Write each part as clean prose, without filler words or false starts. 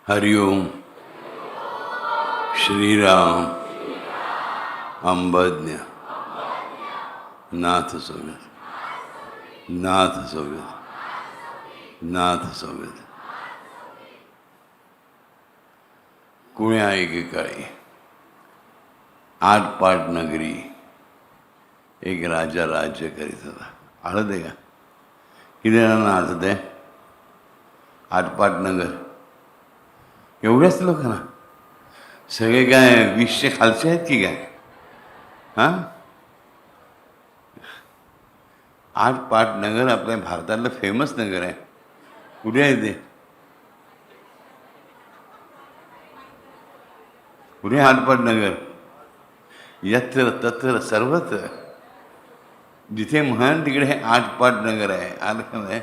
हरिओम. श्रीराम अंबज्ञ नाथ सोव्यत नाथ सोव्यत नाथ सोव्यत. कुण्या एकेकाळी आटपाट नगरी एक राजा राज्य करीत होता. आठवत आहे का? किती जणांना आठवत आहे? आटपाट नगर. एवढ्याच लोकांना? सगळे काय 20च्या खालचे आहेत की काय? हां, आटपाट नगर आपल्या भारतातलं फेमस नगर आहे. कुठे आहे ते? कुठे आटपाट नगर? यत्र तत्र सर्वत्र जिथे म्हण तिकडे हे आटपाट नगर आहे. आलं आहे.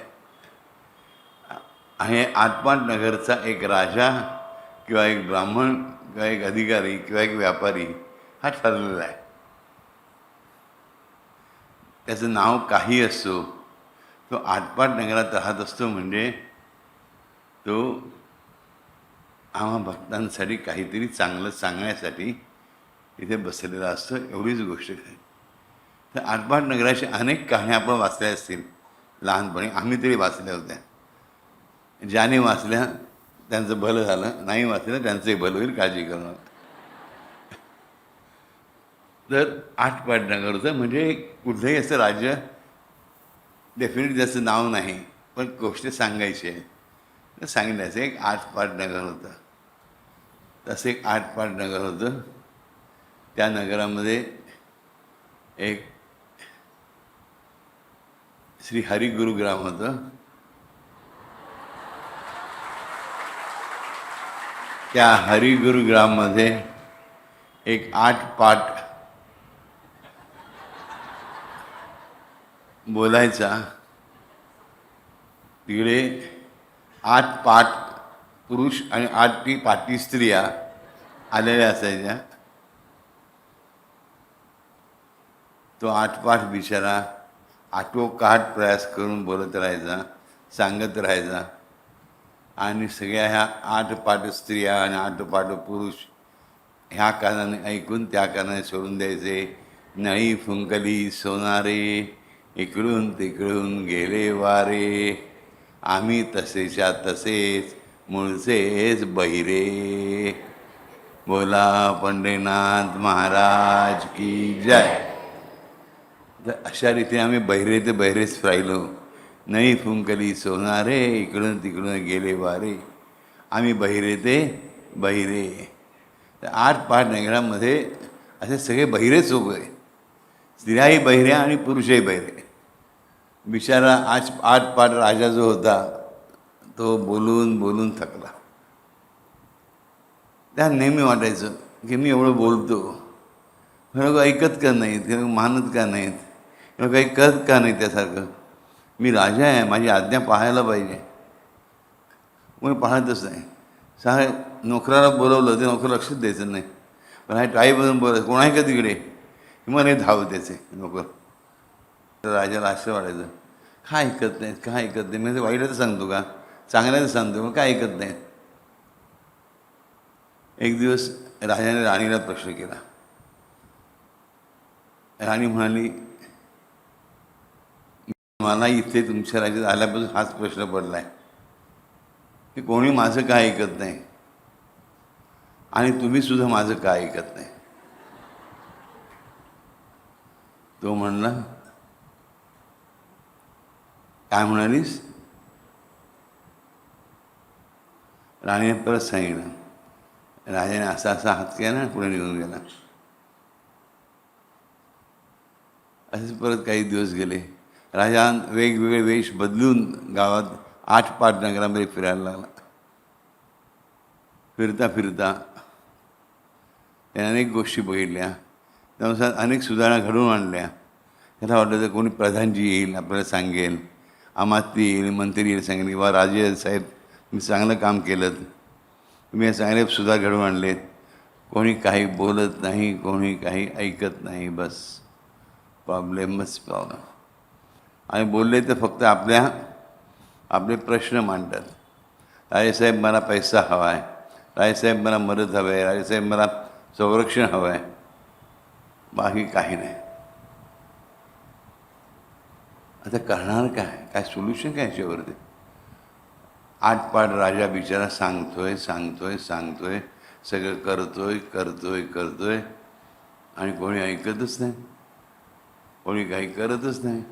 हे आटपाट नगरचा एक राजा किंवा एक ब्राह्मण किंवा एक अधिकारी किंवा एक व्यापारी हा ठरलेला आहे. त्याचं नाव काही असो, तो आटपाट नगरात राहत असतो म्हणजे तो आम्हा भक्तांसाठी काहीतरी चांगलं सांगण्यासाठी इथे बसलेला असतो. एवढीच गोष्ट आहे. तर आटपाट नगराची अनेक कहाण्या आपण वाचल्या असतील लहानपणी. आम्ही तरी वाचल्या होत्या. ज्याने वाचल्या त्यांचं भलं झालं, नाही वाचलं त्यांचंही भलं होईल, काळजी करू नका. तर आटपाट नगर होतं म्हणजे कुठलंही असं राज्य डेफिनेटली त्याचं नाव नाही, पण गोष्ट सांगायची आहे तर सांगितल्याचं एक आटपाट नगर होतं. तसं एक आटपाट नगर होतं. त्या नगरामध्ये एक श्री हरिगुरुग्राम होतं. त्या हरिगुरुग्राममध्ये एक आटपाट बोलायचा. तिकडे 8 पाट पुरुष आणि 8 पाटी स्त्रिया आलेल्या असायच्या. तो आटपाट बिचारा आटोकाट प्रयास करून बोलत राहायचा, सांगत राहायचा. आणि सगळ्या ह्या 8 पाट स्त्रिया आणि 8 पाट पुरुष ह्या कारणाने ऐकून त्या कारणाने सोडून द्यायचे. नळी फुंकली सोनारे, इकडून तिकडून गेले वारे, आम्ही तसेच्या तसेच मूळचेच बहिरे. बोला पंढरीनाथ महाराज की जय. तर अशा रीतीने आम्ही बहिरे ते बहिरेच राहिलो. नाही फुंकली सोनारे, इकडून तिकडून गेले वारे, आम्ही बहिरे ते बहिरे. तर 8 पाट नगरामध्ये असे सगळे बहिरेच उभे. स्त्रियाही बहिऱ्या आणि पुरुषही बहिरे. बिचारा 8 पाट राजा जो होता तो बोलून बोलून थकला. त्या नेहमी वाटायचं की मी एवढं बोलतो, हे लोक ऐकत का नाहीत, हे लोक मानत का नाहीत, हे लोक काही करत का नाही त्यासारखं. मी राजा आहे, माझी आज्ञा पाहायला पाहिजे. कोणी पाहतच नाही. सारे नोकराला बोलवलं ते नोकर लक्षच द्यायचं नाही. पण हा टाईमधून बोलायचं, कोण आहे का तिकडे, मग हे धाव त्याचे नोकर. तर राजाला असं वाटायचं, काय ऐकत नाहीत, काय ऐकत नाही. म्हणजे वाईटच सांगतो का, चांगल्याच सांगतो, मग काय ऐकत नाहीत. एक दिवस राजाने राणीला प्रश्न केला. राणी म्हणाली, मला इथे तुमच्या राज्यात आल्यापासून हाच प्रश्न पडला आहे की कोणी माझं काय ऐकत नाही आणि तुम्हीसुद्धा माझं काय ऐकत नाही. तो म्हणला, काय म्हणालीस? राणीने परत सांगितलं. राजाने असा असा हात केला ना, पुढे निघून गेला. असेच परत काही दिवस गेले. राजा वेगवेगळे वेश बदलून गावात 8 पाट नगरामध्ये फिरायला लागला. फिरता फिरता त्याने अनेक गोष्टी बघितल्या, त्यानुसार अनेक सुधारणा घडवून आणल्या. त्याला वाटलं तर कोणी प्रधानजी येईल, आपल्याला सांगेल, अमात्य येईल, मंत्री येईल, सांगेल किंवा राजे साहेब तुम्ही चांगलं काम केलं, तुम्ही हे चांगले सुधार घडवून आणलेत. कोणी काही बोलत नाही, कोणी काही ऐकत नाही. बस प्रॉब्लेमच प्रॉब्लेम. आणि बोलले तर फक्त आपले प्रश्न मांडतात. राजेसाहेब मला पैसा हवा आहे, राजेसाहेब मला मदत हवी आहे, राजेसाहेब मला संरक्षण हवं आहे, बाकी काही नाही. आता करणार काय सोल्युशन काय याच्यावरती? आटपाट राजा बिचारा सांगतोय सगळं करतोय आणि कोणी ऐकतच नाही, कोणी काही करतच नाही.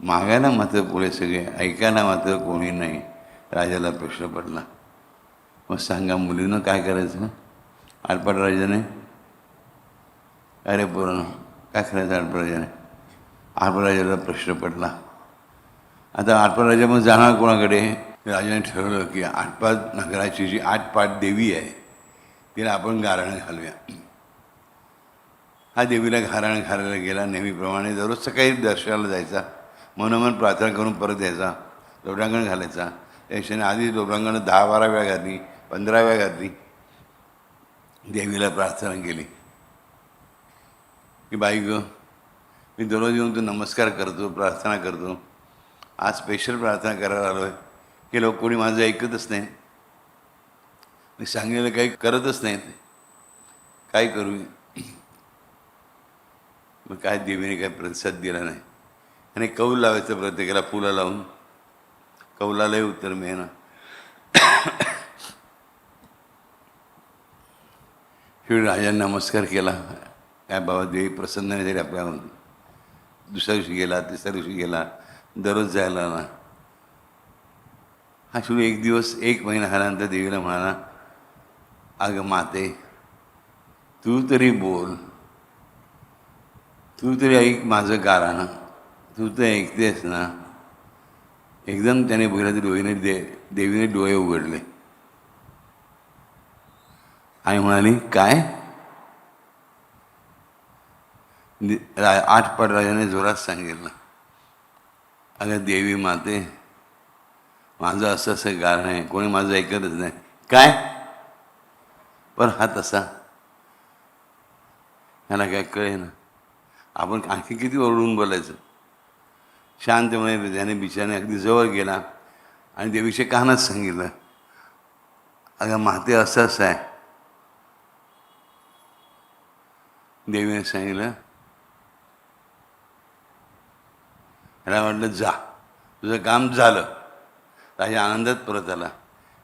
मागायला मात्र पुढे सगळे, ऐकायला मात्र कोणी नाही. राजाला प्रश्न पडला, मग सांगा मुलीनं काय करायचं? आटपाट राजाने, अरे पोरांनो काय करायचं आटपाट राजाने? आटपाट राजाला प्रश्न पडला. आता आटपाट राजा मग जाणार कोणाकडे? राजाने ठरवलं की आटपाट नगराची जी आटपाट देवी आहे तिला आपण गाराणं घालूया. हा देवीला गाराणं घालायला गेला. नेहमीप्रमाणे दररोज सकाळी दर्शनाला जायचा, मनोमन प्रार्थना करून परत यायचा, लोटांगण घालायचा. त्याच्याने आधी लोटांगण 10-12 वेळा घातली, 15 वेळा घातली. देवीला प्रार्थना केली की बाई ग, मी दररोज येऊन तू नमस्कार करतो, प्रार्थना करतो, आज स्पेशल प्रार्थना करायला आलो आहे की लोक कोणी माझं ऐकतच नाही, मी सांगितलं काही करतच नाहीत, काय करू? मग काय देवीने काही प्रतिसाद दिला नाही. आणि कौल लावायचा प्रयत्न केला, फुलं लावून. कौलालाही उत्तर मिळेना. शेवटी राजाने नमस्कार केला, काय बाबा देवी प्रसन्न नाही झाली आपल्याला. दुसऱ्या दिवशी गेला, तिसऱ्या दिवशी गेला, दररोज जायला ना. हा शेवटी एक दिवस 1 महिना झाल्यानंतर देवीला म्हणाला, अगं माते, तू तरी बोल, तू तरी ऐक माझं गाराणं, तू तर ऐकतेस ना. एकदम त्याने बघितलं तर देवीने डोळे उघडले आणि म्हणाली, काय? आटपाट राजाने जोरात सांगितलं, अगं देवी माते, माझं असं गाणं आहे, कोणी माझं ऐकतच नाही. काय? पण हा तसा, ह्याला काय कळे ना. आपण आणखी किती ओरडून बोलायचं? शांतपणे त्याने बिचाराने अगदी जवळ गेला आणि देवीच्या कानात सांगितलं, अगं माते असं आहे. देवीने सांगितलं, ह्याला म्हटलं जा, तुझं काम झालं. राजा आनंदात परत आला.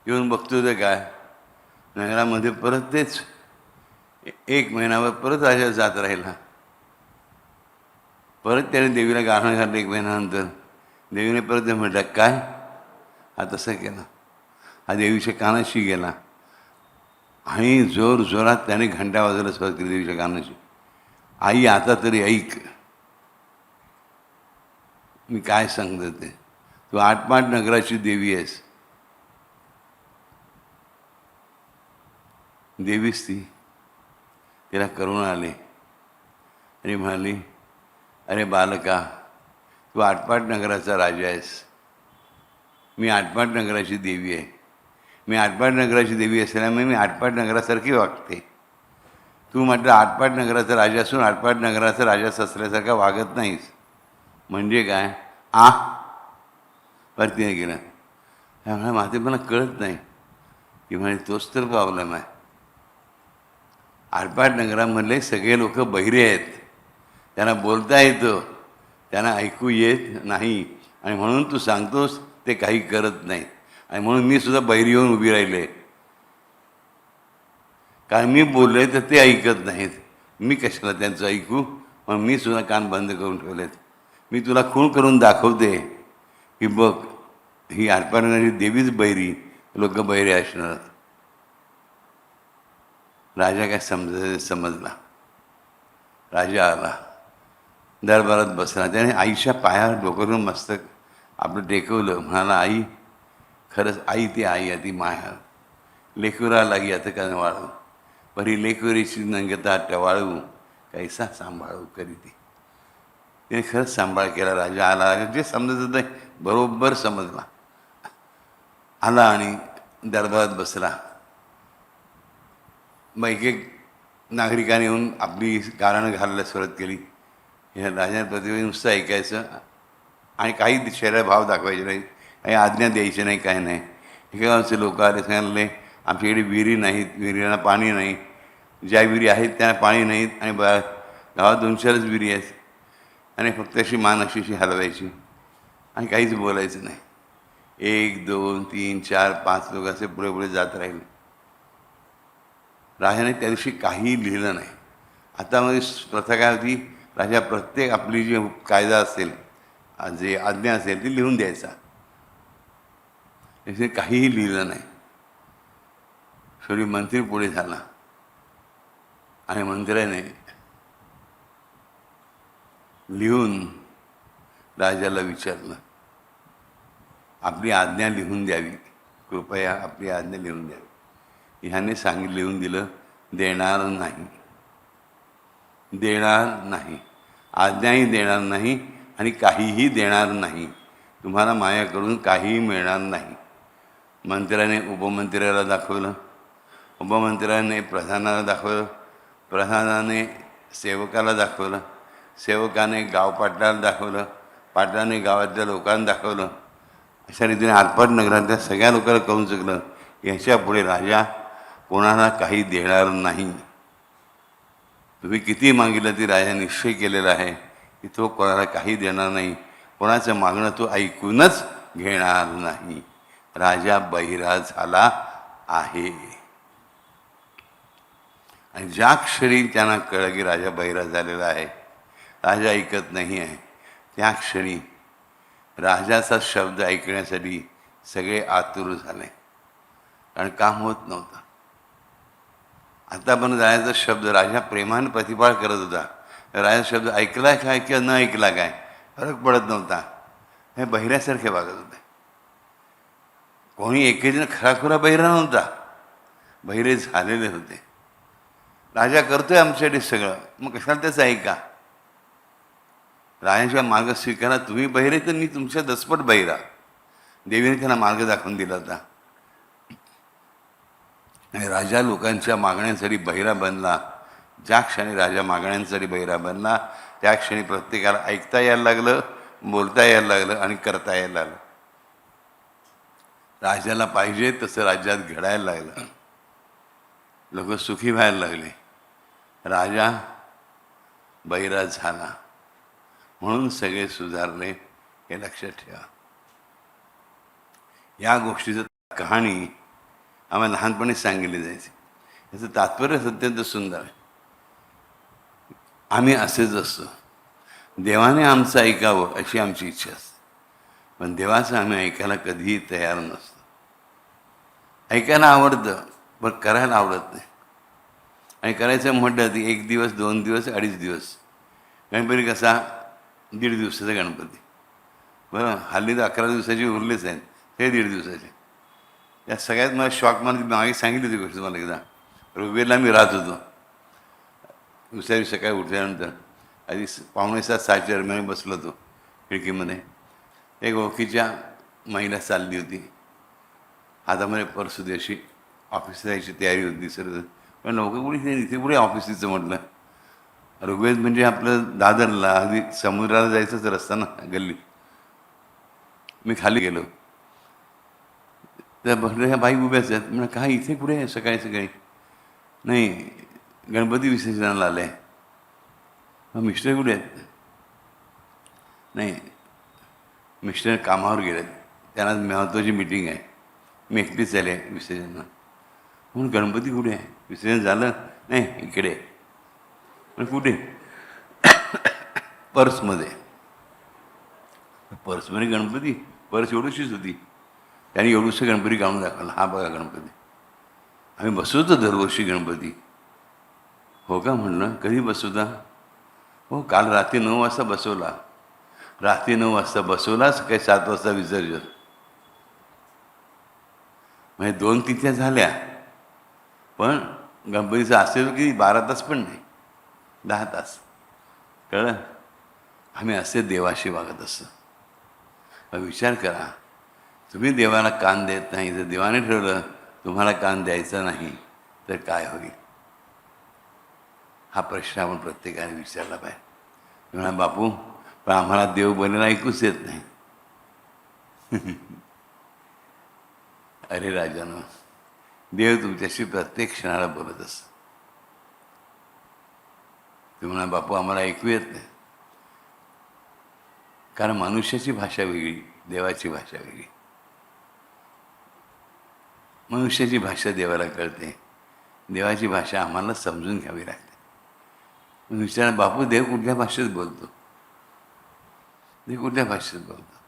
येऊन बघतो ते काय, नगरामध्ये परत तेच. 1 महिनाभर परत राजा जात राहिला. परत त्याने देवीला गाणं घातलं 1 महिन्यानंतर. देवीने परत ते म्हटलं, काय? हा तसं केला. हा देवीच्या कानाशी गेला आणि जोरात त्याने घंटा वाजवायला सुरुवात केली देवीच्या कानाशी. आई आता तरी ऐक, मी काय सांगतो ते. तू आटपाट नगराची देवी आहेस. देवीच ती. तिला करुणा आली आणि म्हणाली, अरे बालका, तू आटपाट नगराचा राजा आहेस, मी आटपाट नगराची देवी आहे. मी आटपाट नगराची देवी असल्यामुळे मी आटपाट नगरासारखी वागते. तू म्हटलं आटपाट नगराचा राजा असून आटपाट नगराचा राजा असल्यासारखा वागत नाहीस. म्हणजे काय? परतीने गेलं. त्यामुळे माते मला कळत नाही की म्हणे तोच तर प्रॉब्लेम आहे. आटपाट नगरामधले सगळे लोक बहिरे आहेत. त्यांना बोलता येतं, त्यांना ऐकू येत नाही, आणि म्हणून तू सांगतोस ते काही करत नाहीत. आणि म्हणून मी सुद्धा बहिरी येऊन उभी राहिले, कारण मी बोलले तर ते ऐकत नाहीत. मी कशाला त्यांचं ऐकू? मग मी सुद्धा कान बंद करून ठेवलेत. मी तुला खूण करून दाखवते की बघ, ही आटपाट नगराची देवीच बहिरी, लोक बहिरे असणार. राजा काय समजला. राजा आला, दरबारात बसला. त्याने आईच्या पायावर डोकं मस्तक आपलं टेकवलं. म्हणाला, आई, खरंच आई ती आई आहे, ती माया. लेकुरा लागी आता का वाळू, परी लेकुरीची नंगता टवाळू, कैसा सांभाळू करी ती. तिने खरंच सांभाळ केला. राजा आला, जे समजत नाही बरोबर समजला. आला आणि दरबारात बसला. मग एक नागरिकाने येऊन आपली गारणं घालायला सुरुवात केली. ह्या राजा प्रतिवेदन नुसतं ऐकायचं आणि काही शरीर भाव दाखवायचे नाही, काही आज्ञा द्यायची नाही, काय नाही. एका गावचे लोक आले, सांगितले आमच्याकडे विहिरी नाहीत, विहिरीला पाणी नाही, ज्या विहिरी आहेत त्या पाणी नाहीत, आणि गावात 2-4च विहिरी आहेत, आणि फक्त अशी मान अशी हलवायची आणि काहीच बोलायचं नाही. 1, 2, 3, 4, 5 लोक असे पुढे पुढे जात राहिले. राजाने त्या दिवशी काहीही लिहिलं नाही. आता मध्ये प्रथा काय होती, राजा प्रत्येक आपली जी कायदा असेल, जे आज्ञा असेल ती लिहून द्यायचा. त्याचे काहीही लिहिलं नाही. शेवटी मंत्री पुढे झाला आणि मंत्र्याने लिहून राजाला विचारलं, आपली आज्ञा लिहून द्यावी, कृपया आपली आज्ञा लिहून द्यावी. ह्याने लिहून दिलं, देणार नाही, देणार नाही, आज्ञाही देणार नाही आणि काहीही देणार नाही, तुम्हाला माझ्याकडून काहीही मिळणार नाही. मंत्र्याने उपमंत्र्याला दाखवलं, उपमंत्र्याने प्रधानाला दाखवलं, प्रधानाने सेवकाला दाखवलं, सेवकाने गाव पाटलाला दाखवलं, पाटलाने गावातल्या लोकांना दाखवलं. अशा रीतीने आरपाट नगरातल्या सगळ्या लोकांना कळून चुकलं, याच्या पुढे राजा कोणाला काही देणार नाही. तुम्ही किती मागितलं ती राजा निश्चय केलेला आहे की तो कोणाला काही देणार नाही, कोणाचं मागणं तो ऐकूनच घेणार नाही. राजा बहिरा झाला आहे. आणि ज्या क्षणी त्यांना कळलं की राजा बहिरा झालेला आहे, राजा ऐकत नाही आहे, त्या क्षणी राजाचा शब्द ऐकण्यासाठी सगळे आतुर झाले, कारण काम होत नव्हतं. आतापर्यंत राजाचा शब्द राजा प्रेमाने प्रतिपाळ करत होता, राजा शब्द ऐकला काय किंवा न ऐकला काय फरक पडत नव्हता. हे बहिऱ्यासारखे वागत होते. कोणी एकेजण खराखुरा बहिरा नव्हता, बहिरे झालेले होते. राजा करतोय आमच्यासाठी सगळं, मग कशाला त्याचं ऐका. राजाच्या मार्ग स्वीकारा. तुम्ही बहिरे तर मी तुमच्या दसपट बहिरा. देवीने त्यांना मार्ग दाखवून दिला होता. आणि राजा लोकांच्या मागण्यांसाठी बहिरा बनला. ज्या क्षणी राजा मागण्यांसाठी बहिरा बनला, त्या क्षणी प्रत्येकाला ऐकता यायला लागलं, बोलता यायला लागलं आणि करता यायला लागलं. राजाला पाहिजे तसं राज्यात घडायला लागलं. लोक सुखी व्हायला लागले. राजा बहिरा झाला म्हणून सगळे सुधारले, हे लक्षात ठेवा. या गोष्टीचं कहाणी आम्हाला लहानपणी सांगितली जायची. याचं तात्पर्य अत्यंत सुंदर आहे. आम्ही असेच असतो. देवाने आमचं ऐकावं अशी आमची इच्छा असते, पण देवाचं आम्ही ऐकायला कधीही तयार नसतो. ऐकायला आवडतं पण करायला आवडत नाही. आणि करायचं म्हटलं तर 1 दिवस, 2 दिवस, 2.5 दिवस. गणपती कसा 1.5 दिवसाचा गणपती, बरं. हल्ली तर 11 दिवसाची उरलेच आहेत, हे 1.5 दिवसाचे. या सगळ्यात मला शॉक मला मागे सांगितली होती गोष्ट. मला एकदा ऋग्वेदला मी राहत होतो. दुसऱ्या दिवशी सकाळी उठल्यानंतर आधी 5:45-6च्या दरम्यान बसलो होतो खिडकीमध्ये. एक ओळखीच्या महिला चालली होती, हातामध्ये पर्स होती, अशी ऑफिसला जायची तयारी होती. सर पण नौकं कुणी इथे पुढे ऑफिस तिचं म्हटलं. ऋग्वेद म्हणजे आपलं दादरला अगदी समुद्राला जायचंच रस्ता ना, गल्ली. मी खाली गेलो तर बघलं ह्या बाई उभ्याच आहेत. म्हणजे काय इथे कुठे आहे सकाळी सकाळी? नाही, गणपती विसर्जनाला आलं आहे. मग मिस्टर कुठे आहेत? नाही, मिस्टर कामावर गेलेत, त्यांना महत्त्वाची मीटिंग आहे, मी एकटीच आले आहे विसर्जनाला. म्हणून गणपती कुठे आहे? विसर्जन झालं? नाही, इकडे. पण कुठे? पर्समध्ये. पर्समध्ये गणपती? पर्स एवढीशीच होती. त्याने एवढंसं गणपती काढून दाखवला, हा बघा गणपती. आम्ही बसवतो दरवर्षी गणपती. हो का म्हणलं, कधी बसवता? हो, काल रात्री 9 वाजता बसवला. रात्री 9 वाजता बसवला, सकाळी 7 वाजता विसर्जन. म्हणजे 2 तिथ्या झाल्या. पण गणपतीचं असेल की 12 तास पण नाही, 10 तास. कळलं? आम्ही असे देवाशी वागत असतो. विचार करा, तुम्ही देवाला कान देत नाही, जर देवाने ठरवलं तुम्हाला कान द्यायचा नाही तर काय होईल? हा प्रश्न आपण प्रत्येकाने विचारला पाहिजे. म्हणा बापू, पण आम्हाला देव बनेला ऐकूच येत नाही. अरे राजानो, देव तुमच्याशी प्रत्येक क्षणाला बोलत असतो. तुम्ही म्हणा बापू आम्हाला ऐकू येत नाही, कारण मनुष्याची भाषा वेगळी, देवाची भाषा वेगळी. मनुष्याची भाषा देवाला कळते, देवाची भाषा आम्हाला समजून घ्यावी लागते. विचारा बापू देव कुठल्या भाषेत बोलतो? देव कुठल्या भाषेत बोलतो?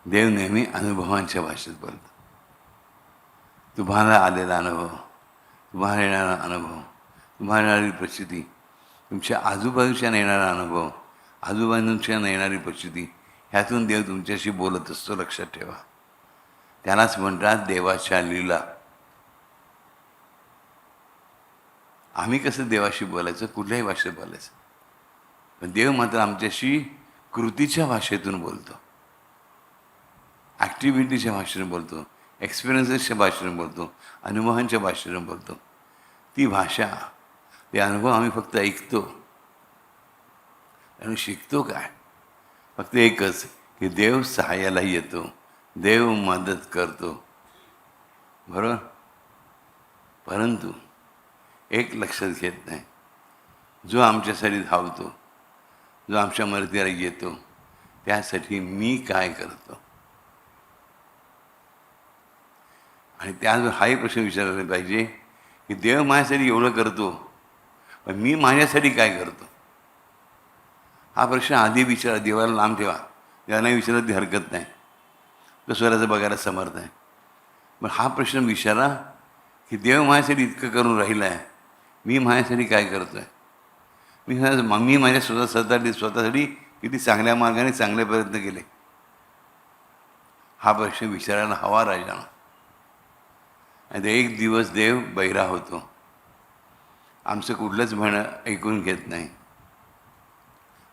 देव नेहमी अनुभवांच्या भाषेत बोलतो. तुम्हाला आलेला अनुभव, तुम्हाला येणारा अनुभव, तुम्हाला येणारी परिस्थिती, तुमच्या आजूबाजूच्या येणारा अनुभव, आजूबाजूच्या येणारी परिस्थिती, ह्यातून देव तुमच्याशी बोलत असतो. लक्षात ठेवा. त्यालाच म्हणतात देवाच्या लीला. आम्ही कसं देवाशी बोलायचं? कुठल्याही भाषेत बोलायचं, पण देव मात्र आमच्याशी कृतीच्या भाषेतून बोलतो, ॲक्टिव्हिटीच्या भाषेने बोलतो, एक्सपिरियन्सेसच्या भाषेने बोलतो, अनुभवांच्या भाषेने बोलतो. ती भाषा, ते अनुभव आम्ही फक्त ऐकतो आणि शिकतो काय? फक्त एकच की देव सहाय्याला येतो, देव मदत करतो, बरोबर. परंतु एक लक्षात घेत नाही, जो आमच्यासाठी धावतो, जो आमच्या मदतीला येतो, त्यासाठी मी काय करतो? आणि त्यावर हाही प्रश्न विचारला पाहिजे की देव माझ्यासाठी एवढं करतो, पण मी माझ्यासाठी काय करतो? हा प्रश्न आधी विचारा. देवाला लांब ठेवा, देवाला विचारत ती हरकत नाही, तो स्वराचं बघायला समर्थ आहे. पण हा प्रश्न विचारा की देव माझ्यासाठी इतकं करून राहिलं आहे, मी माझ्यासाठी काय करतो आहे? मी माझ्या स्वतःसाठी किती चांगल्या मार्गाने चांगले प्रयत्न केले? हा प्रश्न विचारायला हवा राजानं. आणि एक दिवस देव बहिरा होतो, आमचं कुठलंच म्हणणं ऐकून घेत नाही.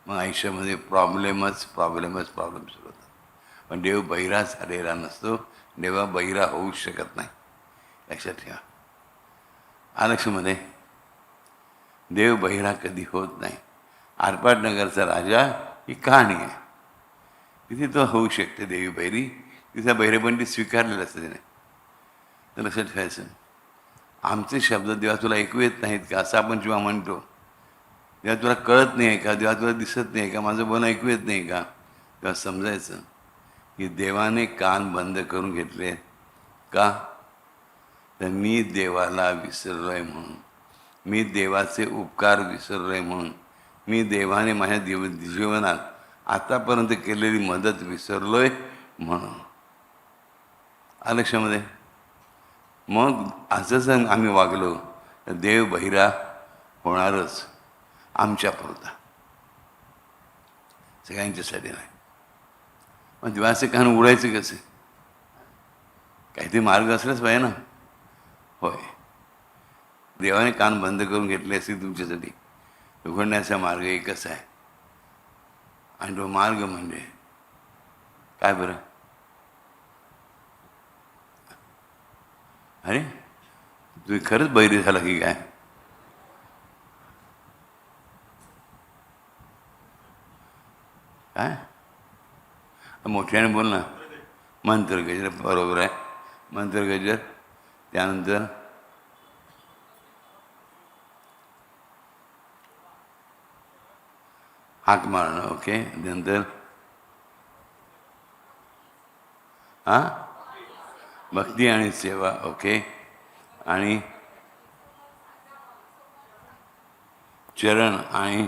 मग आयुष्यामध्ये प्रॉब्लेमच सुरू होतात. पण देव बहिरा झालेला नसतो, देवा बहिरा होऊ शकत नाही. लक्षात ठेवा. आलक्षमध्ये देव बहिरा कधी होत नाही. आरपाटनगरचा राजा ही कहाणी आहे. तिथे तो होऊ शकते देवी बहिरी, तिचा बहिरेपण ती स्वीकारलेलं असतं तिने. तर लक्षात ठेवायचं, आमचे शब्द देवा तुला ऐकू येत नाहीत का, असं आपण जेव्हा म्हणतो, देवा तुला कळत नाही आहे का, देवा तुला दिसत नाही का, माझं बोलणं ऐकू येत नाही का, तेव्हा समजायचं की देवाने कान बंद करून घेतले. का? तर मी देवाला विसरलो आहे म्हणून, मी देवाचे उपकार विसरलो आहे म्हणून, मी देवाने माझ्या जीवनात आतापर्यंत केलेली मदत विसरलो आहे म्हणून. लक्षामध्ये. मग असं जर आम्ही वागलो तर देव बहिरा होणारच, आमच्या पुरता, सगळ्यांच्यासाठी नाही. मग देवाचे कान उघडायचे कसे? काहीतरी मार्ग असलाच पाहिजे ना. होय, देवाने कान बंद करून घेतले असतील तुमच्यासाठी, उघडण्याचा मार्ग एकच आहे. आणि तो मार्ग म्हणजे काय बरं? अरे तुम्ही खरंच बहिरे झाला की काय? काय मोठ्याने बोल ना. मंत्र गजर, बरोबर आहे. मंत्र गजर, त्यानंतर हाक मारणं. ओके. नंतर भक्ती आणि सेवा. ओके. आणि चरण आणि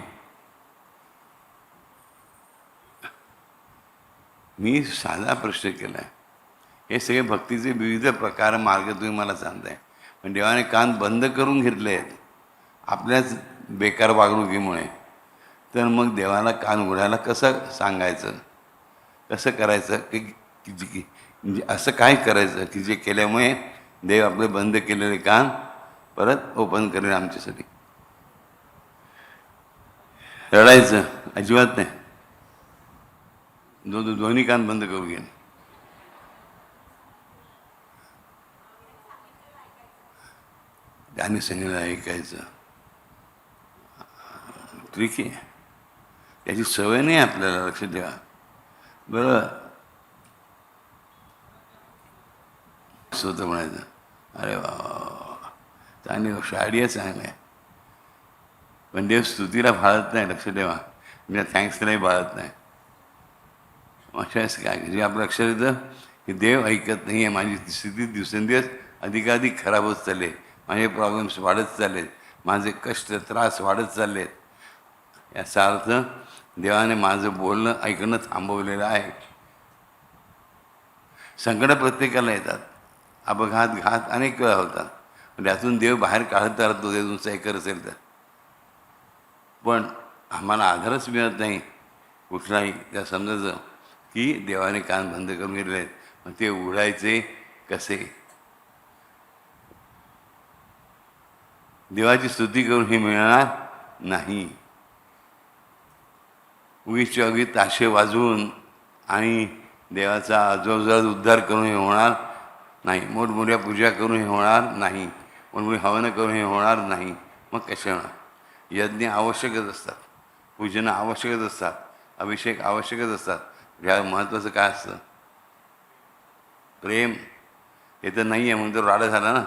मी साधा प्रश्न केला आहे. हे सगळे भक्तीचे विविध प्रकार मार्ग तुम्ही मला सांगताय, पण देवाने कान बंद करून घेतले आहेत आपल्याच बेकार वागणुकीमुळे. तर मग देवाला कान उघडायला कसं सांगायचं, कसं करायचं की म्हणजे असं काय करायचं की जे केल्यामुळे देव आपले बंद केलेले कान परत ओपन करेल आमच्यासाठी? रडायचं अजिबात नाही. दोन्ही कान बंद करू घे. त्याने सांगितलं ऐकायचं. ठीक आहे. त्याची सवय नाही आपल्याला, लक्ष ठेवा. बरं, स्वतः म्हणायचं अरे वा, चांगली गोष्ट, आयडिया चांगली आहे. पण देव स्तुतीला भाळत नाही, लक्ष ठेवा. म्हणजे थँक्सलाही भाळत नाही. अशा काय जे आपलं लक्षात येतं की देव ऐकत नाही आहे, माझी स्थिती दिवसेंदिवस अधिकाधिक खराब होत चालले, माझे प्रॉब्लेम्स वाढत चाललेत, माझे कष्ट त्रास वाढत चाललेत. याचा अर्थ देवाने माझं बोलणं ऐकणं थांबवलेलं आहे. संकट प्रत्येकाला येतात, अपघात घात अनेक वेळा होतात, पण त्यातून देव बाहेर काढत राहतो, ते तुमचं ऐकर असेल तर. पण आम्हाला आधारच मिळत नाही कुठलाही. त्या समजायचं की देवाने कान बंद करून गेलेले आहेत, मग ते उघडायचे कसे? देवाची स्तुती करून हे मिळणार नाही. उगीच्या उगी ताशे वाजवून आणि देवाचा आजूबाजूला उद्धार करून हे होणार नाही. मोठमोठ्या पूजा करून हे होणार नाही. मोठमोठी हवनं करून हे होणार नाही. मग कसे होणार? यज्ञ आवश्यकच असतात, पूजनं आवश्यकच असतात, अभिषेक आवश्यकच असतात. ह्या महत्त्वाचं काय असतं? प्रेम. हे तर नाही आहे म्हणून तो राडा झाला ना.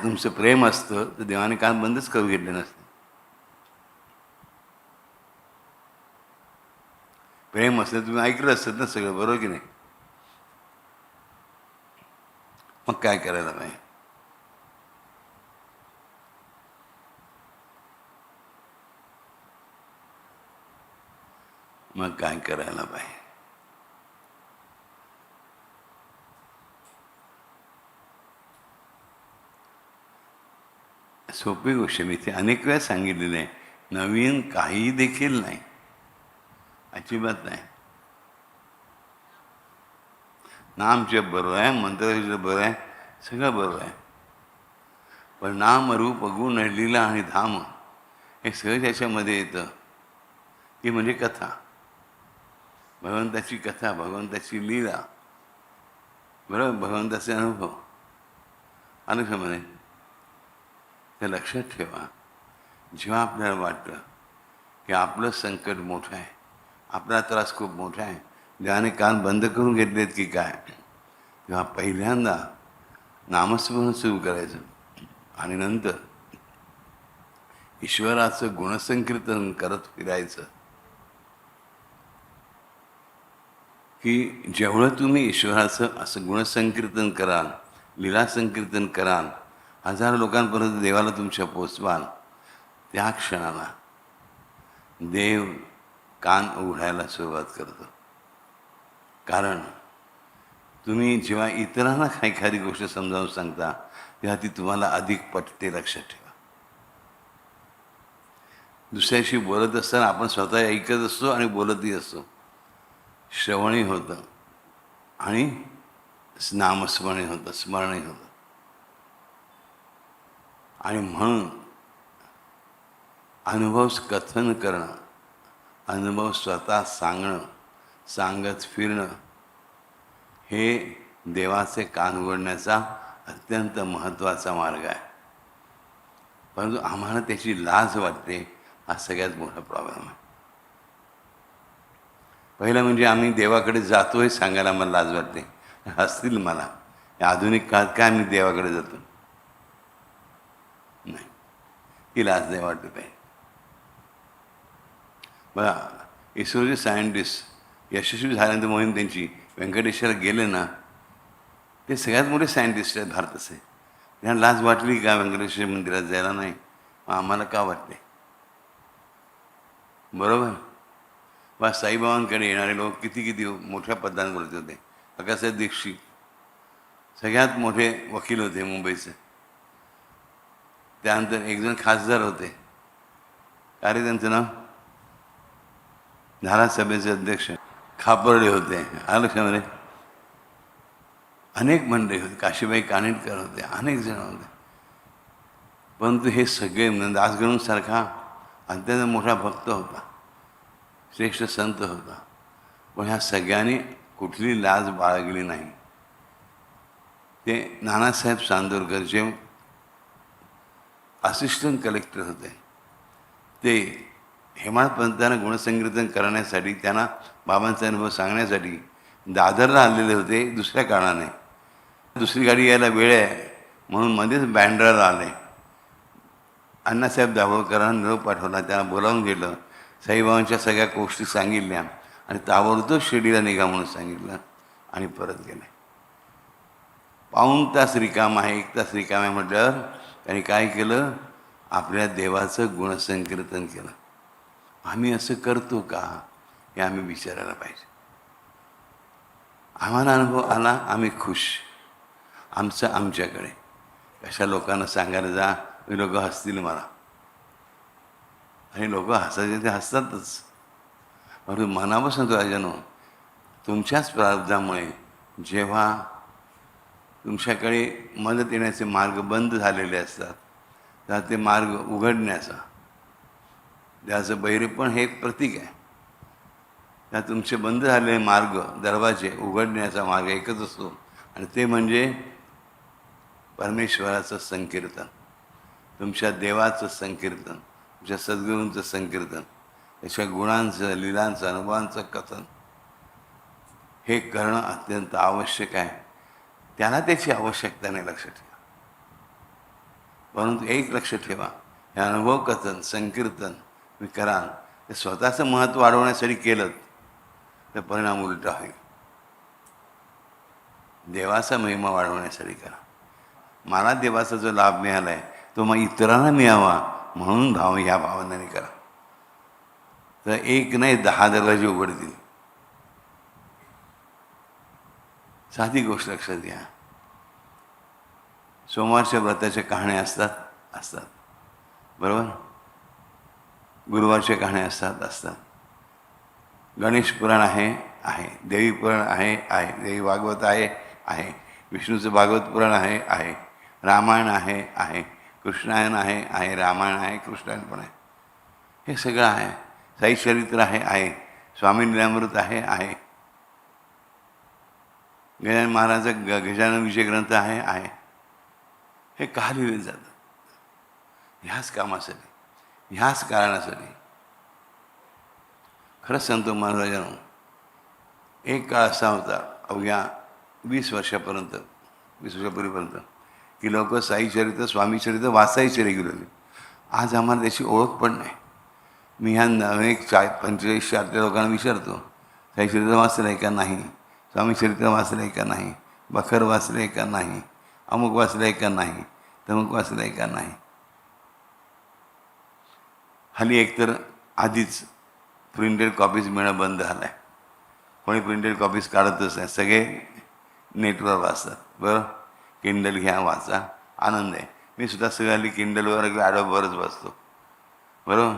तुमचं प्रेम असतं तर देवाने कान बंदच करू घेतले नसते. प्रेम असलं तुम्ही ऐकलं असतं ना सगळं, बरोबर की नाही? मग काय करायला पाहिजे? मग काय करायला पाहिजे? सोपी गोष्ट मी इथे अनेक वेळा सांगितलेली आहे. नवीन काही देखील नाही, अजिबात नाही. नामजप बरोबर आहे, मंत्र बरोबर आहे, सगळं बरोबर आहे. पण नाम रूप गुण लीला आणि धाम हे सगळं त्याच्यामध्ये येतं. ती म्हणजे कथा, भगवंताची कथा, भगवंताची लीला, बरोबर, भगवंताचे अनुभव. अनुषमध्ये ते लक्षात ठेवा. जेव्हा आपल्याला वाटतं की आपलं संकट मोठं आहे, आपला त्रास खूप मोठा आहे, देवाने कान बंद करून घेतलेत की काय, तेव्हा पहिल्यांदा नामस्मरण सुरू करायचं आणि नंतर ईश्वराचं गुणसंकीर्तन करत फिरायचं. की जेवढं तुम्ही ईश्वराचं असं गुणसंकीर्तन कराल, लीला संकीर्तन कराल, हजारो लोकांपर्यंत देवाला तुमच्या पोचवाल, त्या क्षणाला देव कान उघडायला सुरुवात करतो. कारण तुम्ही जेव्हा इतरांना एखादी गोष्ट समजावून सांगता तेव्हा ती तुम्हाला अधिक पटते, लक्षात ठेवा. दुसऱ्याशी बोलत असताना आपण स्वतः ऐकत असतो आणि बोलतही असतो. श्रवणही होतं आणि नामस्मरणही होतं, स्मरणही होतं. आणि म्हणून अनुभव कथन करणं, अनुभव स्वतः सांगणं, सांगत फिरणं हे देवाचे कान उघडण्याचा अत्यंत महत्त्वाचा मार्ग आहे. परंतु आम्हाला त्याची लाज वाटते, हा सगळ्यात मोठा प्रॉब्लेम आहे. पहिलं म्हणजे आम्ही देवाकडे जातो हे सांगायला मला लाज वाटते. हसतील मला, या आधुनिक काळात काय आम्ही देवाकडे जातो? नाही, ती लाज नाही वाटली पाहिजे. बघा, इस्रोचे सायंटिस्ट यशस्वी झाल्यानंतर मोहीम त्यांची व्यंकटेश्वरला गेले ना, ते सगळ्यात मोठे सायंटिस्ट आहेत भारताचे. त्यांना लाज वाटली का व्यंकटेश्वर मंदिरात जायला? नाही. आम्हाला का वाटते? बरोबर. बा, साईबाबांकडे येणारे लोक किती किती मोठ्या पदांवरती होते. अक्कासाहेब दीक्षित सगळ्यात मोठे वकील होते मुंबईचे. त्यानंतर एकजण खासदार होते, काय रे त्यांचं नाव, धारासभेचे अध्यक्ष खापर्डे होते. लक्षामध्ये अनेक मंडळी होते, काशीबाई कानिटकर होते, अनेक जण होते. परंतु हे सगळे दासगणूंसारखा अत्यंत मोठा भक्त होता, श्रेष्ठ संत होता, पण ह्या सगळ्यांनी कुठली लाज बाळगली नाही. ते नानासाहेब चांदोरकर जे असिस्टंट कलेक्टर होते, ते हेमाड पंतांना गुणसंकीर्तन करण्यासाठी, त्यांना बाबांचा अनुभव सांगण्यासाठी दादरला आलेले होते दुसऱ्या कारणाने. दुसरी गाडी यायला वेळ आहे म्हणून मध्येच बँड्राला आले. अण्णासाहेब दाभोळकरांना निरोप पाठवला, त्यांना बोलावून गेलं, साईबाबांच्या सगळ्या गोष्टी सांगितल्या आणि ताबडतोब शिर्डीला निघा म्हणून सांगितलं आणि परत गेले. पाऊण तास रिकाम आहे, 1 तास रिकाम आहे म्हटल्यावर त्यांनी काय केलं, आपल्या देवाचं गुणसंकीर्तन केलं. आम्ही असं करतो का हे आम्ही विचारायला पाहिजे. आम्हाला अनुभव आला, आम्ही खुश, आमचं आमच्याकडे. कशा लोकांना सांगायला जा, लोक हसतील मला, आणि लोक हसायचे ते हसतातच. परंतु मनापासून तो राजानो, तुमच्याच प्रारब्धामुळे जेव्हा तुमच्याकडे मदत येण्याचे मार्ग बंद झालेले असतात, तर ते मार्ग उघडण्याचा, त्याचं बहिरेपण हे एक प्रतीक आहे. त्या तुमचे बंद झालेले मार्ग, दरवाजे उघडण्याचा मार्ग एकच असतो, आणि ते म्हणजे परमेश्वराचं संकीर्तन, तुमच्या देवाचं संकीर्तन, तुमच्या सद्गुरूंचं संकीर्तन, त्याच्या गुणांचं, लीलांचं, अनुभवांचं कथन. हे करणं अत्यंत आवश्यक आहे. त्याला त्याची आवश्यकता नाही, लक्षात ठेवा. परंतु एक लक्ष ठेवा, हे अनुभव कथन, संकीर्तन मी कराल, ते स्वतःचं महत्त्व वाढवण्यासाठी केलं तर परिणाम उलटा होईल. देवाचा महिमा वाढवण्यासाठी करा. मला देवाचा जो लाभ मिळाला आहे तो मग इतरांना मिळावा म्हणून ह्या भावनेने करा. तर 1 नाही 10 दरवाजे उघडतील. साधी गोष्ट लक्षात घ्या. सोमवारच्या व्रताच्या कहाण्या असतात बरोबर, गुरुवारच्या कहाण्या असतात, गणेश पुराण आहे, देवी पुराण आहे, देवी भागवत आहे, विष्णूचं भागवत पुराण आहे, रामायण आहे, कृष्णायन आहे, रामायण आहे, कृष्णायन पण आहे. हे सगळं आहे. साई चरित्र आहे, स्वामी लीलामृत आहे, गजानन महाराजांचा गजानन विजय ग्रंथ आहे. हे का लिहिले जातं? ह्याच कामासाठी, ह्याच कारणासाठी. खरंच सांगतो महाराजांनो, एक काळ असा होता अवघ्या 20 वर्षापूर्वीपर्यंत की लोक साईचरित्र, स्वामीचरित्र वाचायचे रेग्युलरली. आज आम्हाला त्याची ओळख पण नाही. मी ह्या 45-46 लोकांना विचारतो, साईचरित्र वाचलं आहे का नाही, स्वामीचरित्र वाचलं आहे का नाही, बखर वाचलं आहे का नाही, अमुक वाचलं आहे का नाही, तमुक वाचलं आहे का नाही. हल्ली एकतर आधीच प्रिंटेड कॉपीज मिळणं बंद झालं आहे. कोणी प्रिंटेड कॉपीज काढतच नाही, सगळे नेटवर वाचतात. बरं, किंडल घ्या, वाचा, आनंद आहे. मी सुद्धा सगळ्यांनी किंडलवर किंवा ॲडोबवरच वाचतो, बरोबर,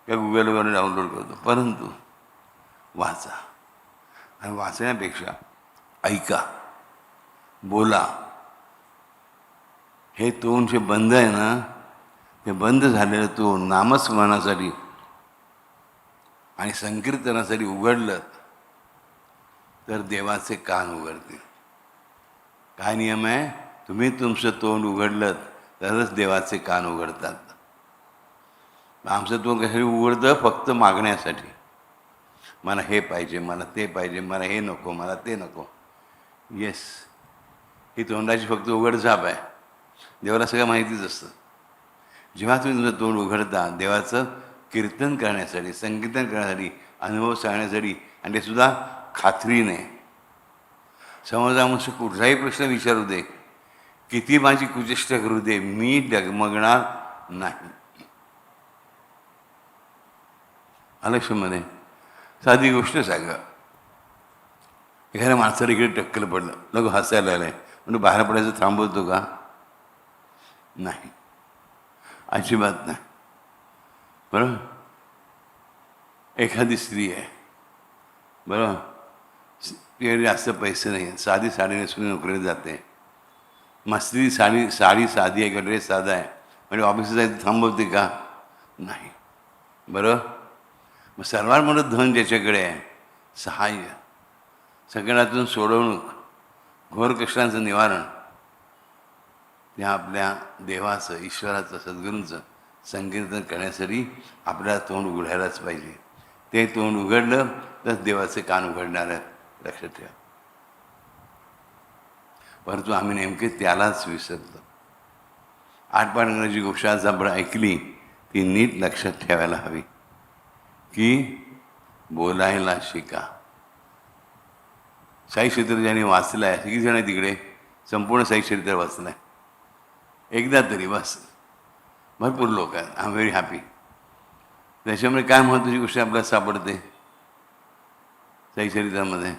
किंवा गुगलवर डाउनलोड करतो. परंतु वाचा, आणि वाचण्यापेक्षा ऐका, बोला. हे तोंड जे बंद आहे ना, ते बंद झालेलं तोंड नामस्मरणासाठी आणि संकीर्तनासाठी उघडलं तर देवाचे कान उघडतील. काय नियम आहे? तुम्ही तुमचं तोंड उघडलं तरच देवाचे कान उघडतात. आमचं तोंड कशासाठी उघडतं? फक्त मागण्यासाठी. मला हे पाहिजे, मला ते पाहिजे, मला हे नको, मला ते नको. येस, ही तोंडाची फक्त उघडझाप आहे. देवाला सगळं माहितीच असतं. जेव्हा तुम्ही तुमचं तोंड उघडता देवाचं कीर्तन करण्यासाठी, संकीर्तन करण्यासाठी, अनुभव सांगण्यासाठी, आणि ते सुद्धा खात्रीने. समजा मग कुठलाही प्रश्न विचारू दे, किती माझी कुचेष्टा करू दे, मी डगमगणार नाही. आलक्ष्यमध्ये साधी गोष्ट सांगा. एखाद्या माणसाला इकडे टक्कल पडलं, लोक हसायला आलंय, म्हणजे बाहेर पडायचं थांबवतो का? नाही, अजिबात नाही. बरोबर, एखादी स्त्री आहे, बरोबर, तिकडे जास्त पैसे नाही आहेत, साधी साडी नेसून नोकरीला जाते. मग स्त्री साडी साधी आहे, किंवा ड्रेस साधा आहे, म्हणजे ऑफिसला जायचं थांबवते का? नाही. बरोबर, मग सर्वात मोठं धन ज्याच्याकडे आहे, सहाय्य, सगळ्यातून सोडवणूक, घोर कष्टांचं निवारण, त्या आपल्या देवाचं, ईश्वराचं, सद्गुरूंचं संकीर्तन करण्यासाठी आपल्याला तोंड उघडायलाच पाहिजे. ते तोंड उघडलं तर देवाचे कान उघडणार आहेत, लक्षात ठेवा. परंतु आम्ही नेमके त्यालाच विसरतो. आठपाडण्याची गोष्ट आज आपण ऐकली ती नीट लक्षात ठेवायला हवी की बोलायला शिका. साई चरित्र ज्यांनी वाचलं आहे, किती जण आहे तिकडे? संपूर्ण साई चरित्र वाचलं आहे एकदा तरी, बस. भरपूर लोक आहेत. I am very happy. त्याच्यामुळे काय महत्त्वाची गोष्ट आपल्याला सापडते साई चरित्रामध्ये?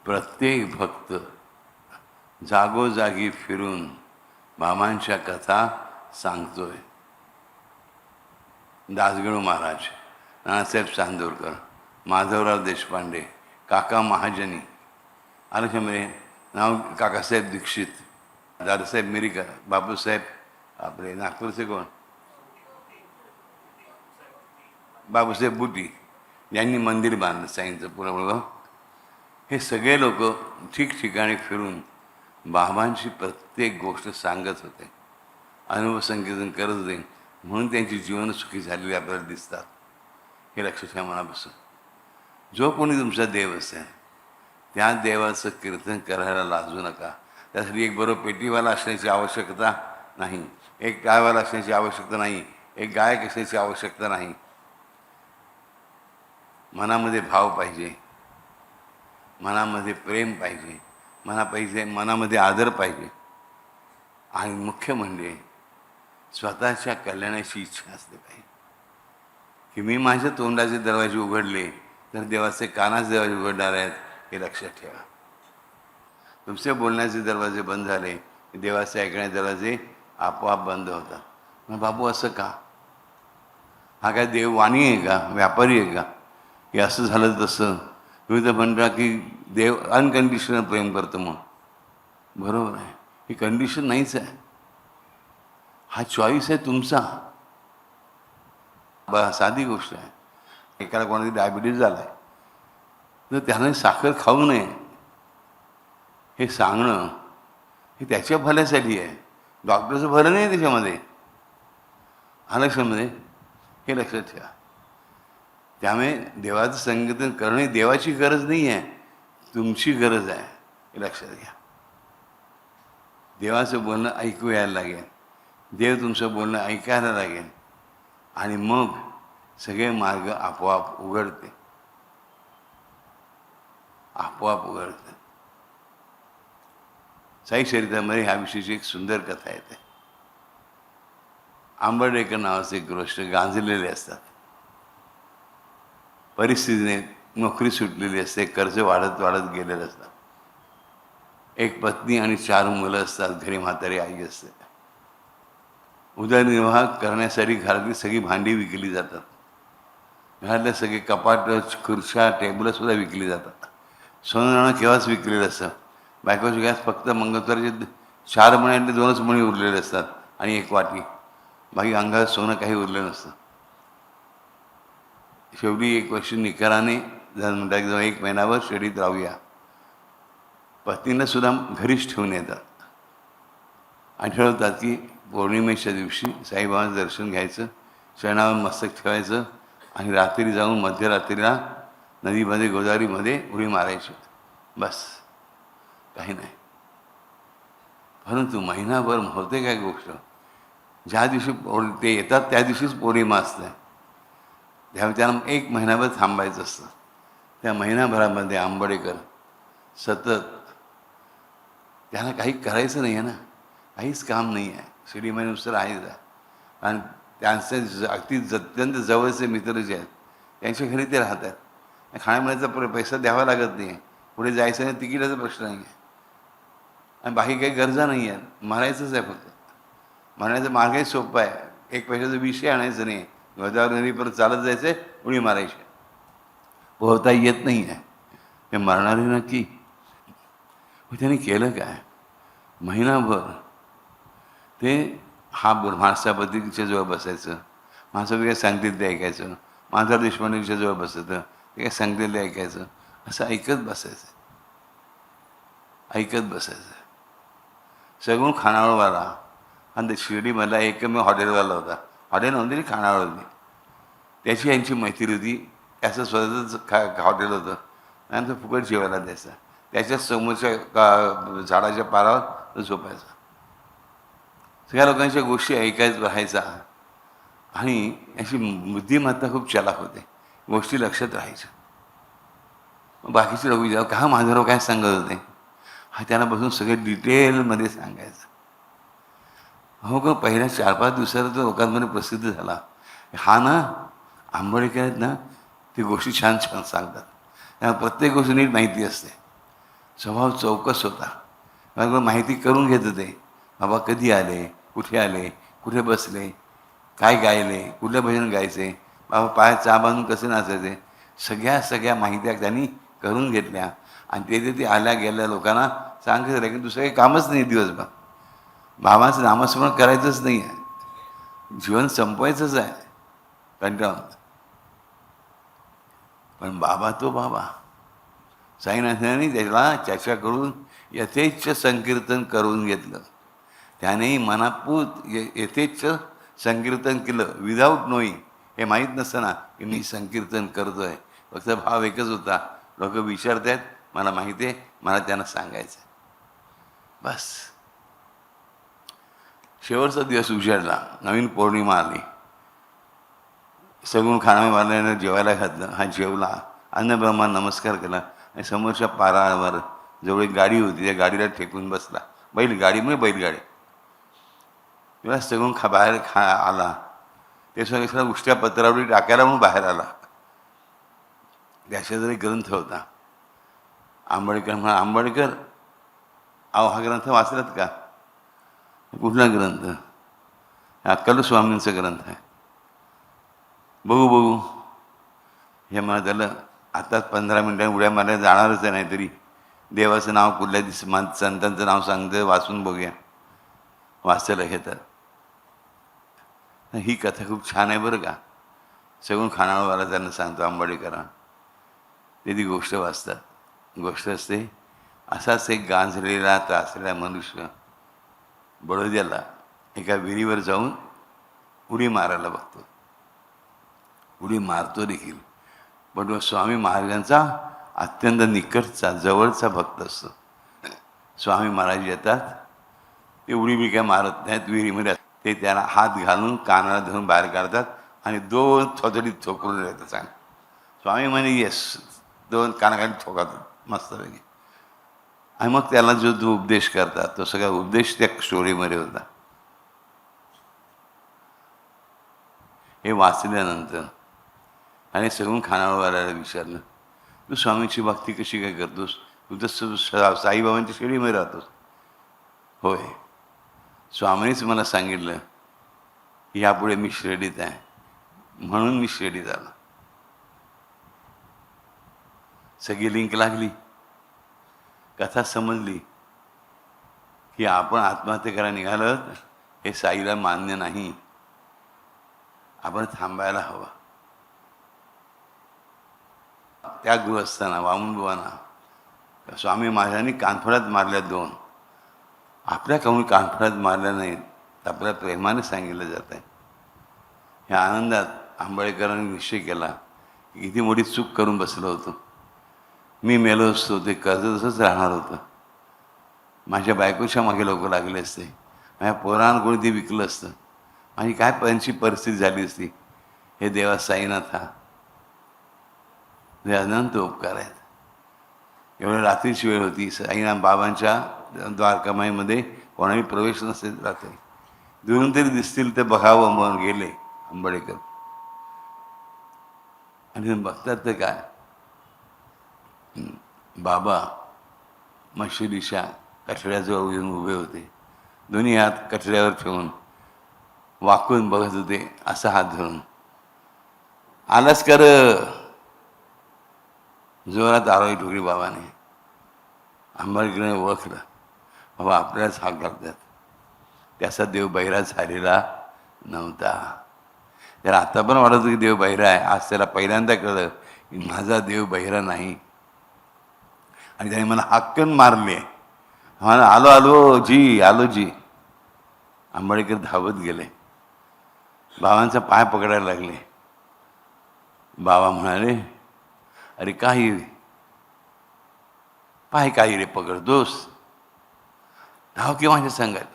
प्रत्येक भक्त जागोजागी फिरून बाबांच्या कथा सांगतोय. दासगणू महाराज, नानासाहेब चांदोरकर, माधवराव देशपांडे, काका महाजनी, आलक्षामध्ये नाव काकासाहेब दीक्षित, दादासाहेब मिरीकर, बापूसाहेब आपले नागपूरचे कोण, बापूसाहेब बुटी, यांनी मंदिर बांधलं साईंचं पुरं. हे सगळे लोक ठिकठिकाणी फिरून बाबांची प्रत्येक गोष्ट सांगत होते, अनुभव संकीर्तन करत होते. म्हणून त्यांची जीवन सुखी झालेली आपल्याला दिसतात. हे लक्षात ठेवा मनापासून. जो कोणी तुमचा देव असेल त्या देवाचं कीर्तन करायला लाजू नका. त्यासाठी एक बरोबर पेटीवाला असण्याची आवश्यकता नाही, एक गायवाला असण्याची आवश्यकता नाही, एक गायक असण्याची आवश्यकता नाही. मनामध्ये भाव पाहिजे, मनामध्ये प्रेम पाहिजे, मनामध्ये आदर पाहिजे, आणि मुख्य म्हणजे स्वतःच्या कल्याणाची इच्छा असली पाहिजे. की मी माझ्या तोंडाचे दरवाजे उघडले तर देवाचे कानाचे दरवाजे उघडणार आहेत, हे लक्षात ठेवा. तुमचे बोलण्याचे दरवाजे बंद झाले, देवाचे ऐकण्याचे दरवाजे आपोआप बंद होतात. मग बाबू असं का? हा काय देव वाणी आहे का, व्यापारी आहे का, की असं झालं तसं? तुम्ही तर म्हणता की देव अनकंडिशनल प्रेम करतो. मग बरोबर आहे, ही कंडिशन नाहीच आहे, हा चॉईस आहे तुमचा. साधी गोष्ट आहे. एकाला कोणाची डायबिटीज झाला आहे तर त्याने साखर खाऊ नये हे सांगणं हे त्याच्या भल्यासाठी आहे, डॉक्टरचं भलं नाही त्याच्यामध्ये. हा लक्षामध्ये हे लक्षात ठेवा. त्यामुळे देवाचं संकीर्तन करणे देवाची गरज नाही आहे, तुमची गरज आहे, हे लक्षात घ्या. देवाचं बोलणं ऐकू यायला लागेल, देव तुमचं बोलणं ऐकायला लागेल, आणि मग सगळे मार्ग आपोआप उघडते, आपोआप उघडते. साई चरित्रामध्ये ह्या विषयीची एक सुंदर कथा येते. आंबडेकर नावाचे एक गोष्ट गांजलेले असतात. परिस्थितीने नोकरी सुटलेली असते, कर्ज वाढत वाढत गेलेलं असतात. एक पत्नी आणि 4 मुलं असतात, घरी म्हातारी आई असते. उदरनिर्वाह करण्यासाठी घरातली सगळी भांडी विकली जातात, घरातले सगळे कपाट, खुर्च्या, टेबलंसुद्धा विकली जातात. सोनं नाणं केव्हाच विकलेलं असतं. बायकोच्या गॅस फक्त मंगळवारचे 4 मण्यातले 2च मणी उरलेले असतात आणि 1 वाटी, बाकी अंगात सोनं काही उरलं नसतं. शेवटी एक वर्षी निकराने जर म्हणतात की 1 महिनाभर शेडीत राहूया. पत्नीला सुद्धा घरीच ठेवून येतात आणि ठरवतात की पौर्णिमेच्या दिवशी साईबाबांचं दर्शन घ्यायचं, शरणावर मस्तक ठेवायचं आणि रात्री जाऊन मध्यरात्रीला नदीमध्ये गोदावरीमध्ये उडी मारायची, बस, काही नाही. परंतु महिनाभर होते काय गोष्ट, ज्या दिवशी ते येतात त्या दिवशीच पौर्णिमा असते, त्यामुळे त्यांना 1 महिनाभर थांबायचं असतं. त्या महिनाभरामध्ये आंबडेकर सतत, त्यांना काही करायचं नाही आहे ना, काहीच काम नाही आहे, शिडीमध्ये राहायचं आहे. आणि त्यांचे अत्यंत जवळचे मित्र जे आहेत त्यांच्या घरी ते राहतात. खाण्यापिण्याचा पैसा द्यावा लागत नाही, पुढे जायचं नाही, तिकिटाचा प्रश्न नाही आहे, आणि बाकी काही गरजा नाही आहेत, मारायचंच आहे फक्त. मारण्याचा मार्गही सोपा आहे, 1 पैशाचा विषय आणायचं नाही, गोदावरी नदी परत चालत जायचं आहे, उडी मारायची. पोहता येत नाही आहे, हे मारणारे नक्की. त्यांनी केलं काय, महिनाभर ते हा माणसापतीच्या जवळ बसायचं, माणसापती काय सांगतील ते ऐकायचं, माधवराव देशपांडेच्या जवळ बसायचं, ते काय सांगतील ते ऐकायचं, असं ऐकत बसायचं. सगळं खानावळवाला आणि ते शिर्डीमधला एकमेव हॉटेलवाला होता. हॉटेल नव्हती, खानावळ होती. त्याची यांची मैत्री होती. त्याचं स्वतःच हॉटेल होतं आणि तो फुकट जेवायला द्यायचा. त्याच्या समोरच्या झाडाच्या पारावर तो झोपायचा. सगळ्या लोकांच्या गोष्टी ऐकायचं राहायचा आणि याची बुद्धिमत्ता खूप चलाक होते. गोष्टी लक्षात राहायच्या. बाकीचे लोक विचार का माझ्यावर काय सांगत होते, हा त्यांना बसून सगळे डिटेलमध्ये सांगायचं. हो का, पहिल्या 4-5 दिवसाला तो लोकांमध्ये प्रसिद्ध झाला. हा ना आंबेडकर आहेत ना, ती गोष्टी छान छान सांगतात. त्यांना प्रत्येक गोष्ट नीट माहिती असते. स्वभाव चौकस होता. माहिती करून घेत होते. बाबा कधी आले, कुठे बसले, काय गायले, कुठलं भजन गायचे, बाबा पायात चहा बांधून कसे नाचायचे, सगळ्या माहित्या त्यांनी करून घेतल्या. आणि ते आल्या गेल्या लोकांना सांगत राहिले की दुसरं काही कामच नाही दिवसभर. बाबाचं नामस्मरण करायचंच नाही आहे, जीवन संपवायचंच आहे कंटाळून. पण बाबा तो बाबा साईनाथांनी त्याच्याकडून यथेच्छ संकीर्तन करून घेतलं. त्यानेही मनापूत यथेच्छ संकीर्तन केलं, विदाऊट नोईंग. हे माहीत नसतं की मी संकीर्तन करतोय. फक्त भाव एकच होता, लोक विचारत आहेत, मला माहिती आहे, मला त्यांना सांगायचं. बस शेवटचा दिवस उजाडला, नवीन पौर्णिमा आली. सगून खानावळ्याने जेवायला घातलं. हा जेवला, अन्नब्रह्मा नमस्कार केला आणि समोरच्या पारावर जवळ एक गाडी होती, त्या गाडीला ठेकून बसला. बैलगाडी म्हणजे बैलगाडी. तेव्हा सगून बाहेर आला. ते सगळं उष्ट्या पत्रावरी टाकायला म्हणून बाहेर आला. त्याच्या जरी ग्रंथ होता. आंबेडकर म्हणा, आंबेडकर अहो हा ग्रंथ वाचलात का? कुठला ग्रंथ? अक्कल स्वामींचा ग्रंथ आहे. बघू हे मला त्याला आताच 15 मिनिटांनी उड्या मारायला जाणारच आहे. नाहीतरी देवाचं नाव कुठल्या संतांचं नाव सांगतं, वाचून बघूया. वाचायला घेतात. ही कथा खूप छान आहे बरं का. सगळं खानावळवाला त्यांना सांगतो आंबेडकरांना. ते ती गोष्ट वाचतात. गोष्ट असते, असाच एक गांजलेला त्रासलेला मनुष्य बडोद्याला एका विहिरीवर जाऊन उडी मारायला बघतो. उडी मारतो देखील, पण तो स्वामी महाराजांचा अत्यंत निकटचा जवळचा भक्त असतो. स्वामी महाराज येतात, ते उडी बी काय मारत नाहीत विहिरीमध्ये. ते त्याला हात घालून कानाला धरून बाहेर काढतात आणि 2 थोतडीत ठोकरून येतात. स्वामी म्हणे येस, 2 कानाखाली ठोकातात मस्तपैकी. आणि मग त्याला जो उपदेश करतात, तो सगळा उपदेश त्या स्टोरीमध्ये होता. हे वाचल्यानंतर आणि सगळं खानावळवाल्याला विचारलं, तू स्वामींची भक्ती कशी काय करतोस? तू तर साईबाबांच्या शिर्डीमध्ये राहतोस. होय, स्वामींनीच मला सांगितलं की यापुढे मी शिर्डीत आहे, म्हणून मी शिर्डीत आलो. सगळी लिंक लागली. कथा समजली की आपण आत्महत्या करायला निघालं हे साईला मान्य नाही. आपण थांबायला हवं. त्या गृहस्थांना, वामनबुवांना स्वामी महाराजांनी कानफडात मारल्या 2. आपल्या काहून कानफडात मारल्या नाहीत, आपल्या प्रेमाने सांगितलं जात आहे. ह्या आनंदात आंबेडकरांनी निश्चय केला की किती मोठी चूक करून बसलो होतो. मी मेलो असतो, ते कर्ज तसंच राहणार होतं. माझ्या बायकोच्या मागे लोक लागले असते, माझ्या पोरांना कोणी ते विकलं असतं, माझी काय त्यांची परिस्थिती झाली असती. हे देवा साईनाथा, हे अनंत उपकार आहेत. एवढ्या रात्रीची वेळ होती. साईनाथ बाबांच्या द्वारकामाईमध्ये कोणाही प्रवेश नसेल रात्री. दुरून तरी दिसतील तर बघावं म्हणून गेले आंबेडकर. आणि बघतात तर काय, बाबा मशिदीच्या कठड्याजवळ येऊन उभे होते. दोन्ही हात कठड्यावर ठेवून वाकून बघत होते, असा हात धरून. आलाच कर, जोरात आरोळी ठोकली बाबाने. आंबेडकरांनी ओळखलं, बाबा आपल्यालाच हाक घालतात. त्याचा देव बहिरा झालेला नव्हता. त्याला आता पण वाटत की देव बहिरा आहे. आज त्याला पहिल्यांदा कळलं की माझा देव बहिरा नाही. आणि त्याने मला हाकून मारले हा आलो आलो जी, आलो जी. आंबेडकर धावत गेले, बाबांचा पाय पकडायला लागले. बाबा म्हणाले, अरे काही पाय काही रे पकडतोस, धाव की माझ्या संगात,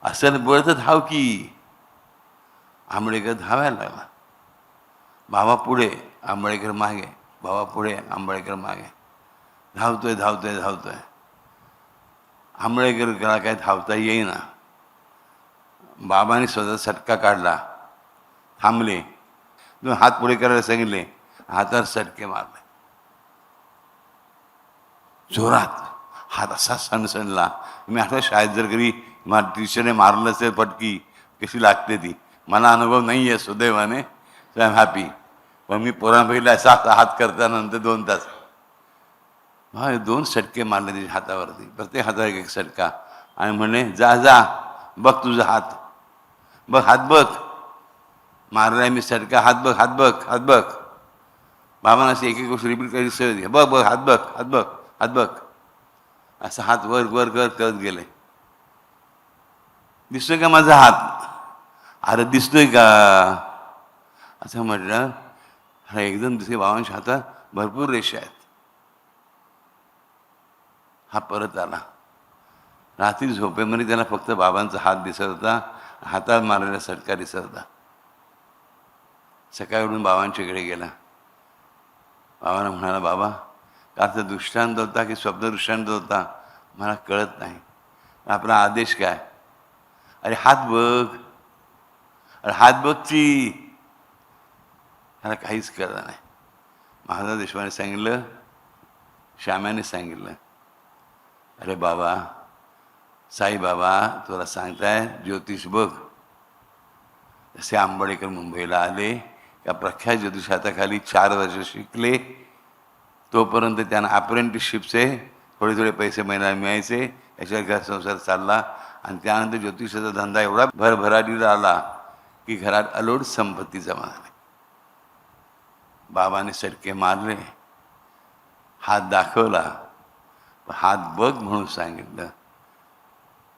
असं बळ तर धाव की. आंबेडकर धावायला लागला. बाबा पुढे, आंबेडकर मागे, बाबा पुढे, आंबेडकर मागे. धावतोय धावतोय धावतोय. आंबेडकरला काय धावता येईना. बाबांनी स्वतः सटका काढला, थांबले, दोन हात पुढे करायला सांगितले, हातावर सटके मारले जोरात. हात असा सणसणला. मी आठवत शाळेत जर कधी टीचरने मारलं असेल पटकी कशी लागते ती, मला अनुभव नाही आहे सुदैवाने, सो आय एम हॅपी. पण मी पोरांपैकी असा हात करतानंतर 2 तास हा 2 सटके मारले त्याच्या हातावरती, प्रत्येक हातावर एक सटका. आणि म्हणे जा जा बघ तुझा हात, बघ हात बघ, मारलाय मी सटका, हात बघ हात बघ हात बघ. बाबांना अशी एक एक गोष्ट रिपीट करायची सवय होती, बघ बघ हात बघ हात बघ हात बघ. असं हात वर वर करत गेले. दिसतोय का माझा हात, अरे दिसतोय का, असं म्हटलं. हा एकदम दिसते बाबांच्या हातात भरपूर रेषा आहेत. हा परत आला. रात्री झोपेमध्ये त्याला फक्त बाबांचा हात दिसत होता, हातात मारलेला सटका दिसत होता. सकाळी उठून बाबांच्याकडे गेला. बाबांना म्हणाला, बाबा का तर दृष्टांत होता की शब्द दृष्टांत होता मला कळत नाही, आपला आदेश काय. अरे हात बघ, अरे हात बघची. त्याला काहीच कळलं नाही. महाराज देशपांडे सांगितलं, श्याम्याने सांगितलं, अरे बाबा साईबाबा तुला सांगताय ज्योतिष बघ. जसे आंबेडकर मुंबईला आले का प्रख्यात ज्योतिष हाताखाली 4 वर्ष शिकले, तोपर्यंत त्यांना अप्रेंटिसशिपचे थोडे थोडे पैसे महिन्याला मिळायचे, याच्यावर घर संसार चालला. आणि त्यानंतर ज्योतिषाचा धंदा एवढा भरभराटीला आला की घरात अलोट संपत्ती जमा झाली. बाबाने सटके मारले, हात दाखवला, हात बघ म्हणून सांगितलं.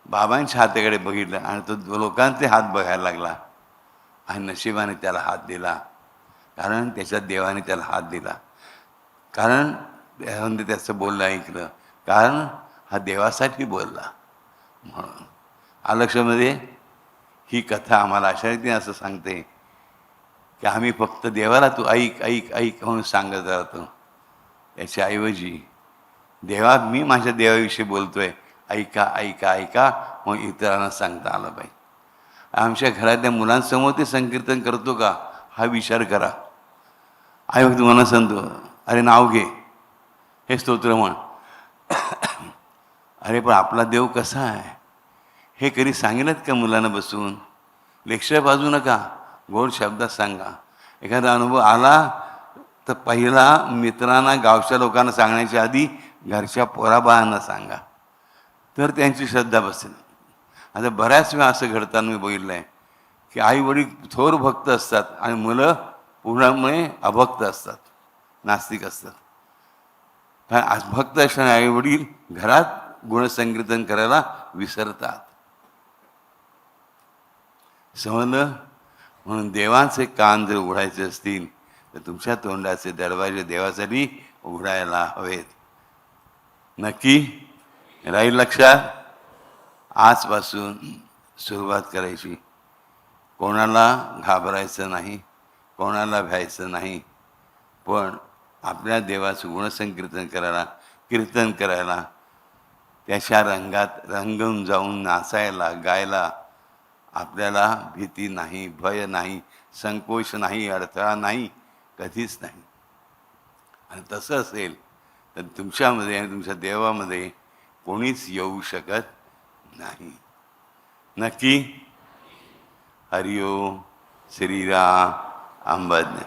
बाबांच्या हाताकडे बघितलं आणि तो लोकांचे हात बघायला लागला. आणि नशिबाने त्याला हात दिला, कारण त्याच्या देवाने त्याला हात दिला, कारण त्याचं बोलणं ऐकलं, कारण हा देवासाठी बोलला. म्हणून आलक्षामध्ये ही कथा आम्हाला अशा रीतीने असं सांगते की आम्ही फक्त देवाला तू ऐक ऐक ऐक म्हणून सांगत राहतो. याच्याऐवजी देवा मी माझ्या देवाविषयी बोलतोय, ऐका ऐका ऐका म्हणून इतरांना सांगता आलं पाहिजे. आमच्या घरातल्या मुलांसमोर ते संकीर्तन करतो का हा विचार करा. आई फक्त मला सांगतो, अरे नाव घे, हे स्तोत्र म्हण. अरे पण आपला देव कसा आहे हे कधी सांगितलं का मुलांना बसून. लेक्चर बाजू नका, गोड शब्दात सांगा. एखादा अनुभव आला तर पहिला मित्रांना गावच्या लोकांना सांगण्याच्या आधी घरच्या पोराबाळांना सांगा, तर त्यांची श्रद्धा बसेल. आता बऱ्याच वेळा असं घडताना मी बघितलं आहे की आई वडील थोर भक्त असतात आणि मुलं पूर्णपणे अभक्त असतात, नास्तिक असतात. कारण भक्त असणारे आई वडील घरात गुणसंकीर्तन करायला विसरतात. समजलं. म्हणून देवांचे कान जर उघडायचे असतील तर तुमच्या तोंडाचे दरवाजे देवासाठी उघडायला हवेत. नक्की राहील लक्षात. आजपासून सुरुवात करायची. कोणाला घाबरायचं नाही, कोणाला भ्यायचं नाही, पण आपल्या देवाचं गुणसंकीर्तन करायला, कीर्तन करायला, त्याच्या रंगात रंगून जाऊन नाचायला गायला आपल्याला भीती नाही, भय नाही, संकोच नाही, अडथळा नाही, कधीच नाही. आणि तसं असेल तर तुमच्यामध्ये आणि तुमच्या देवामध्ये कोणीच येऊ शकत नाही. नक्की. हरिओम. श्रीराम. अंबज्ञ.